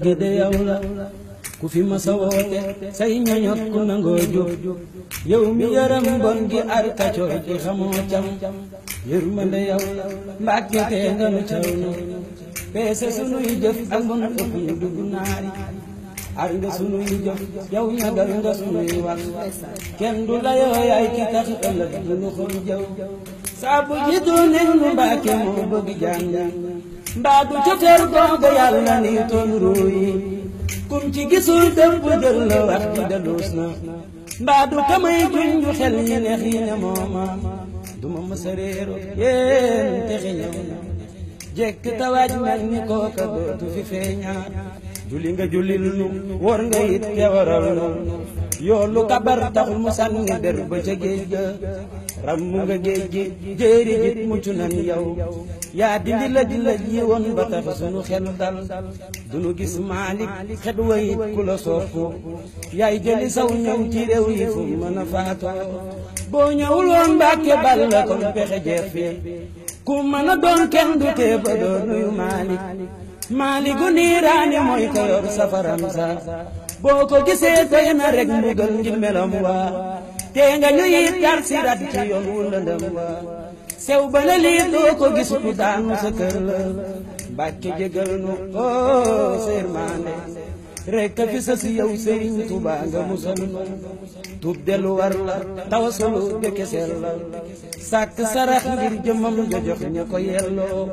gede yow la ku fi masa woote say ñoñot ku nangoo jóg yow mi yaram bon gi ar kacoor gi xamoo cam yërmande yow la Mbàkke tee nga nu caw nu peese sunuy jëf ak bon ëpp ñu dugg naari ar nga sunuy jëf yow ñagal nga sunuy wax kenn du la yoo yaay ki tax ëllëg du nu xol jëw saabu jiitu nen nu Mbàkke moo bëgg jàng mbaa du cofeel googa yàlla ni toon ruuyi kum ci gisul dëpp jël la wax ji daluus na mbaa du kamay juñ ju xel yi neex yi ne mooma duma mësa réero yéen texe ñëw na jekk tawaaj mel ni kooka dootu fi feeñaat julli nga jullil nu wor nga it te waral nu yoolu kabar taxul mu sànni der ba ca géej ga rammu nga géej gi jéeri jit mucc nan yow yaa dindi lëj yi woon ba tax sunu xel dal dunu gis Maalik xet wayit ku la soppu yaay jëli saw ñëw ci réew yi fu mën a faatoo boo ñëwul woon Mbàkke bal la kon pexe jeex fi ku mën a doon kenn du tee ba doo nuyu Maalik gu niiraani mooy ko yor safaram sa boo ko gisee tey na rek mbugal ngir melam waa tee nga ñu yit tar sirat ci yoon wu lëndëm waa sew ba la lii doo ko gis ku daanu sa kër la Mbàkke jégal nu oo seer maande rekk fi sa si yow Sëriñ Tuubaa nga musal nu tuub dellu war la tawasalu bekeseel la sàkk sarax ngir jëmmam nga jox ña ko yelloo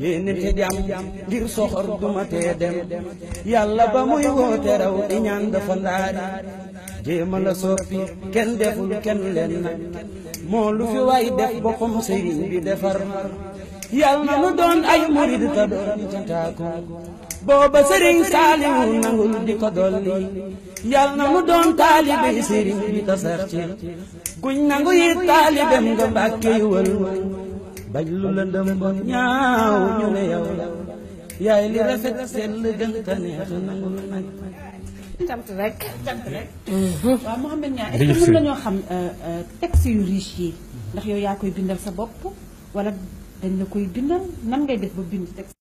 yéene te jàmm ngir soxor duma tee dem yàlla ba muy woote raw di ñaan dafa ndaari jéema la soppi kenn deful kenn leen nag moo lu fi waay def boppam sëriñ bi defar yàlla na nu doon ay murid ta doon di cantaako booba sëriñ Saaliwu nangul di ko dolli yàlla na nu doon taalibe sëriñ bi ta sax ci guñ nangu yi taalibem nga Mbàkke yu wël bañ lu lëndëm bon ñaaw ñu ne yow la yaay li rafet sell gën ta neex nangul nag cant rek waaw Mouhamed Niang est-ce que mën nañoo xam texte yu riche yi ndax yow yaa koy bindal sa bopp wala dañ la koy bindal nan ngay def ba bind texte